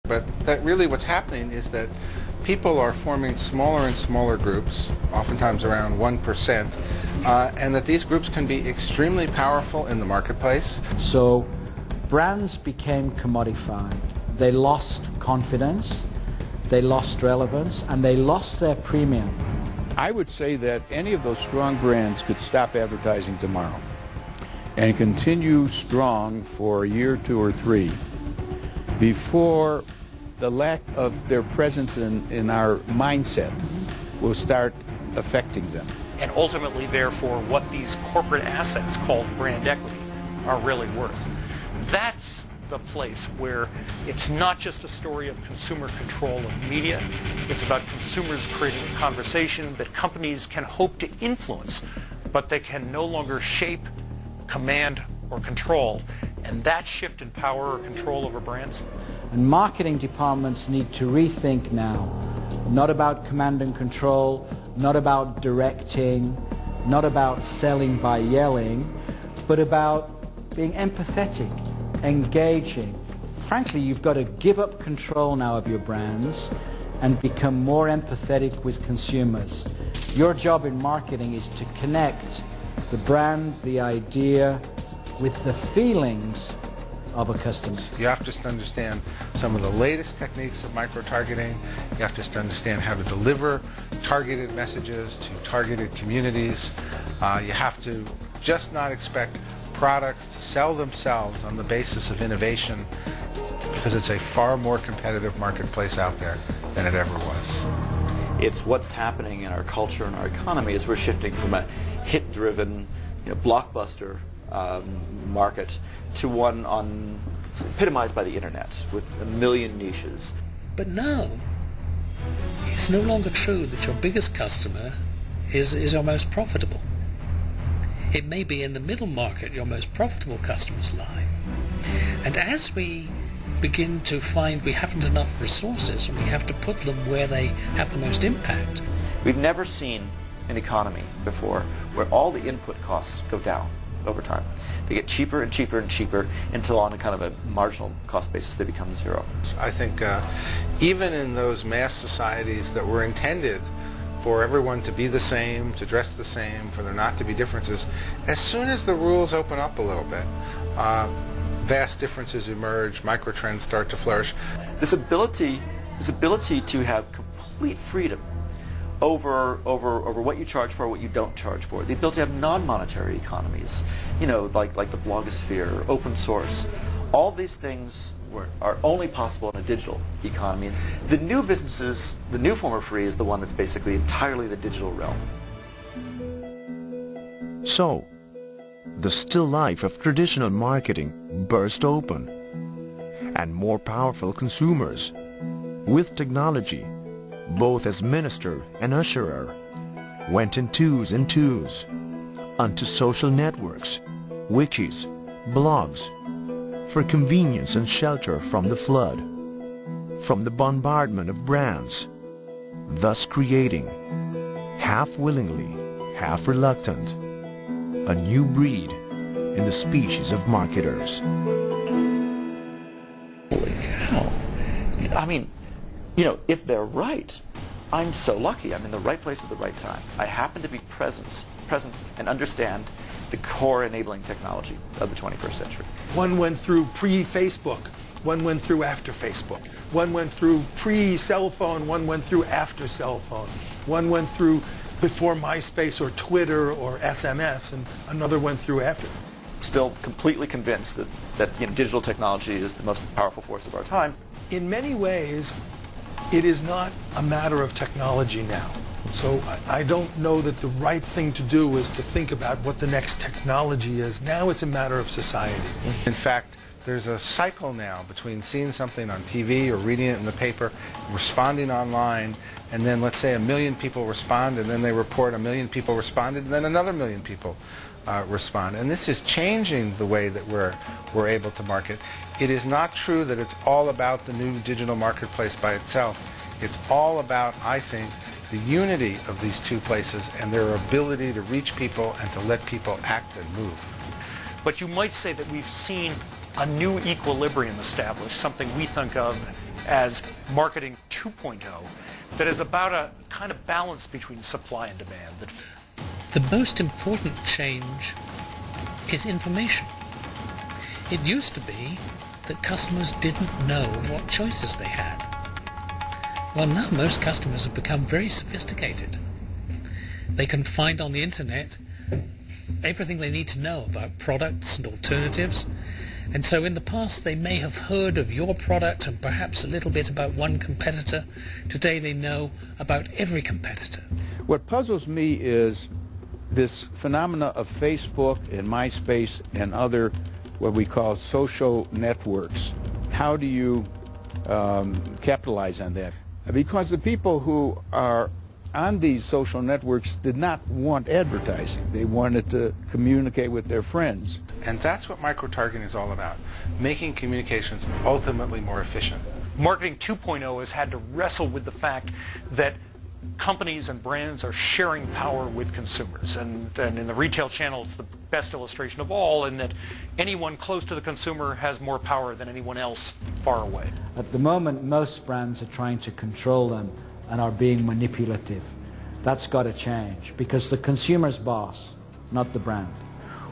But that really what's happening is that people are forming smaller and smaller groups, oftentimes around 1%, and that these groups can be extremely powerful in the marketplace. So brands became commodified. They lost confidence, they lost relevance, and they lost their premium. I would say that any of those strong brands could stop advertising tomorrow and continue strong for a year, 2 or 3 before the lack of their presence in our mindset will start affecting them. And ultimately, therefore, what these corporate assets called brand equity are really worth. That's the place where it's not just a story of consumer control of media. It's about consumers creating a conversation that companies can hope to influence, but they can no longer shape, command, or control. And that shift in power or control over brands. And marketing departments need to rethink now, not about command and control, not about directing, not about selling by yelling, but about being empathetic, engaging. Frankly, you've got to give up control now of your brands and become more empathetic with consumers. Your job in marketing is to connect the brand, the idea, with the feelings of a customer. You have to understand some of the latest techniques of micro-targeting. You have to understand how to deliver targeted messages to targeted communities. You have to just not expect products to sell themselves on the basis of innovation, because it's a far more competitive marketplace out there than it ever was. It's what's happening in our culture and our economy as we're shifting from a hit-driven, blockbuster market to one epitomized by the internet with 1 million niches. But now, it's no longer true that your biggest customer is your most profitable. It may be in the middle market your most profitable customers lie. And as we begin to find we haven't enough resources and we have to put them where they have the most impact. We've never seen an economy before where all the input costs go down over time. They get cheaper and cheaper and cheaper until on a kind of a marginal cost basis they become zero. I think even in those mass societies that were intended for everyone to be the same, to dress the same, for there not to be differences, as soon as the rules open up a little bit, vast differences emerge, microtrends start to flourish. This ability to have complete freedom over what you charge for, what you don't charge for. The ability to have non-monetary economies, like the blogosphere, open source. All these things are only possible in a digital economy. The new businesses, the new form of free is the one that's basically entirely the digital realm. So, the still life of traditional marketing burst open, and more powerful consumers, with technology, both as minister and usherer, went in twos and twos onto social networks, wikis, blogs, for convenience and shelter from the flood, from the bombardment of brands, thus creating, half willingly, half reluctant, a new breed in the species of marketers. Holy cow. I mean, if they're right, I'm so lucky. I'm in the right place at the right time. I happen to be present and understand the core enabling technology of the 21st century. One went through pre-Facebook. One went through after Facebook. One went through pre-cell phone. One went through after cell phone. One went through before MySpace or Twitter or SMS, and another went through after. Still completely convinced that digital technology is the most powerful force of our time. In many ways, it is not a matter of technology now. So I don't know that the right thing to do is to think about what the next technology is. Now it's a matter of society. In fact, there's a cycle now between seeing something on TV or reading it in the paper, responding online, and then let's say 1 million people respond, and then they report 1 million people responded, and then another 1 million people respond. And this is changing the way that we're able to market. It is not true that it's all about the new digital marketplace by itself. It's all about, I think, the unity of these two places and their ability to reach people and to let people act and move. But you might say that we've seen a new equilibrium established, something we think of as marketing 2.0, that is about a kind of balance between supply and demand. The most important change is information. It used to be that customers didn't know what choices they had. Well, now most customers have become very sophisticated. They can find on the internet everything they need to know about products and alternatives. And so in the past they may have heard of your product and perhaps a little bit about one competitor. Today they know about every competitor. What puzzles me is this phenomena of Facebook and MySpace and other what we call social networks. How do you capitalize on that? Because the people who are on these social networks did not want advertising. They wanted to communicate with their friends. And that's what micro-targeting is all about, making communications ultimately more efficient. Marketing 2.0 has had to wrestle with the fact that companies and brands are sharing power with consumers. And in the retail channel, it's the best illustration of all, in that anyone close to the consumer has more power than anyone else far away. At the moment, most brands are trying to control them and are being manipulative. That's got to change, because the consumer's boss, not the brand.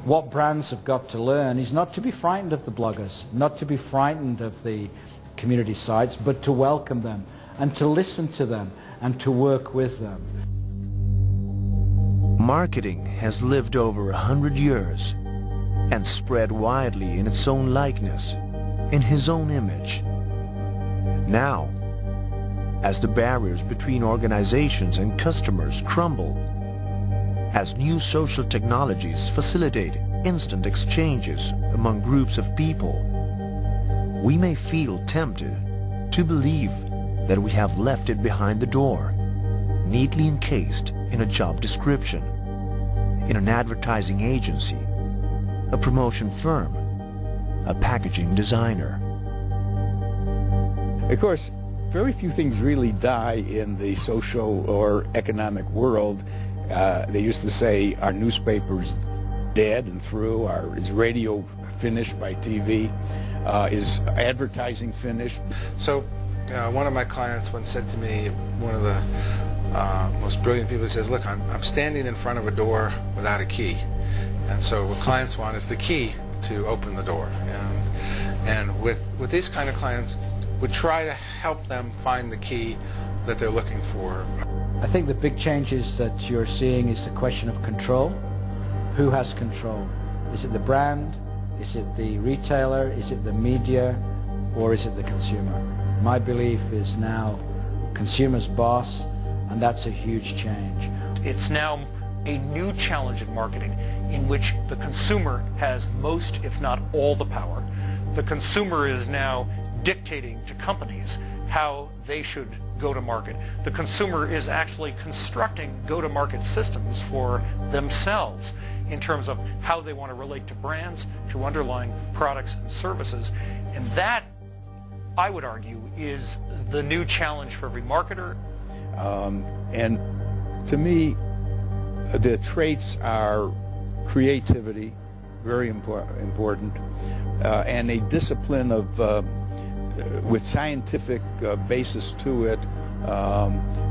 What brands have got to learn is not to be frightened of the bloggers, not to be frightened of the community sites, but to welcome them and to listen to them and to work with them. Marketing has lived over 100 years and spread widely in its own likeness, in his own image. Now, as the barriers between organizations and customers crumble, as new social technologies facilitate instant exchanges among groups of people, we may feel tempted to believe that we have left it behind the door, neatly encased in a job description, in an advertising agency, a promotion firm, a packaging designer. Of course, very few things really die in the social or economic world. They used to say, our newspaper's dead and through, is radio finished by TV, is advertising finished? So one of my clients once said to me, one of the most brilliant people, says, look, I'm standing in front of a door without a key. And so what clients want is the key to open the door. And with these kind of clients, we try to help them find the key that they're looking for. I think the big changes that you're seeing is the question of control. Who has control? Is it the brand? Is it the retailer? Is it the media? Or is it the consumer? My belief is now consumer's boss, and that's a huge change. It's now a new challenge in marketing in which the consumer has most, if not all, the power. The consumer is now dictating to companies how they should go to market. The consumer is actually constructing go-to-market systems for themselves in terms of how they want to relate to brands, to underlying products and services. And that, I would argue, is the new challenge for every marketer. And to me, the traits are creativity, very important, and a discipline of with scientific basis to it.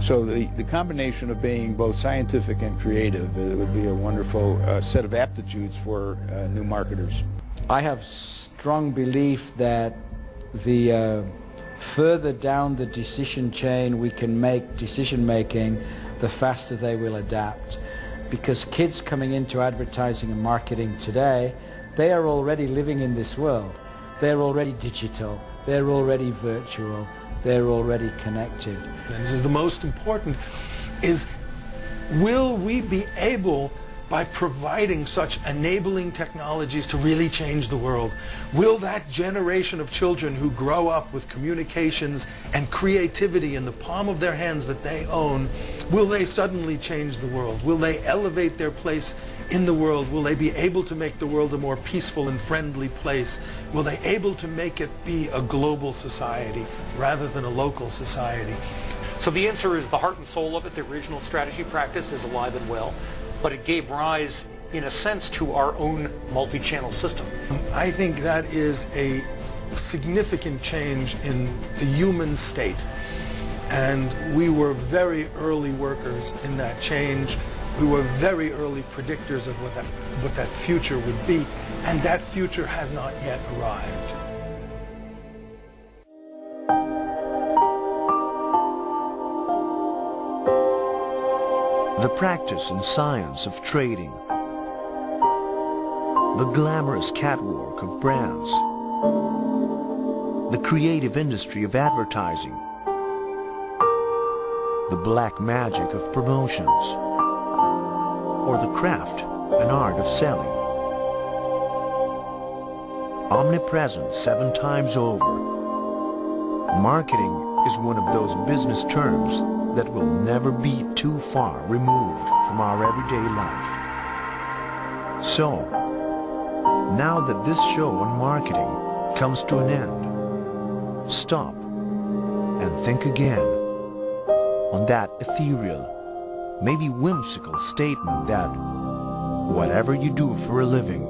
So the combination of being both scientific and creative, it would be a wonderful set of aptitudes for new marketers. I have strong belief that the further down the decision chain we can make decision making, the faster they will adapt. Because kids coming into advertising and marketing today, they are already living in this world. They're already digital. They're already virtual. They're already connected. And this is the most important, is will we be able, by providing such enabling technologies to really change the world, will that generation of children who grow up with communications and creativity in the palm of their hands that they own, will they suddenly change the world? Will they elevate their place in the world? Will they be able to make the world a more peaceful and friendly place? Will they able to make it be a global society rather than a local society? So the answer is the heart and soul of it. The original strategy practice is alive and well, but it gave rise in a sense, to our own multi-channel system. I think that is a significant change in the human state. And we were very early workers in that change. We were very early predictors of what that future would be, and that future has not yet arrived. The practice and science of trading, the glamorous catwalk of brands, the creative industry of advertising, the black magic of promotions, or the craft and art of selling. Omnipresent 7 times over, marketing is one of those business terms that will never be too far removed from our everyday life. So, now that this show on marketing comes to an end, stop and think again on that ethereal, maybe whimsical statement that whatever you do for a living,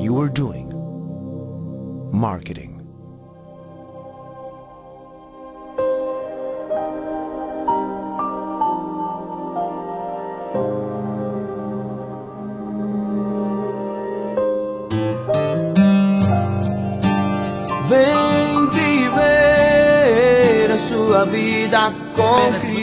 you are doing marketing. Vem viver a sua vida com Cristo.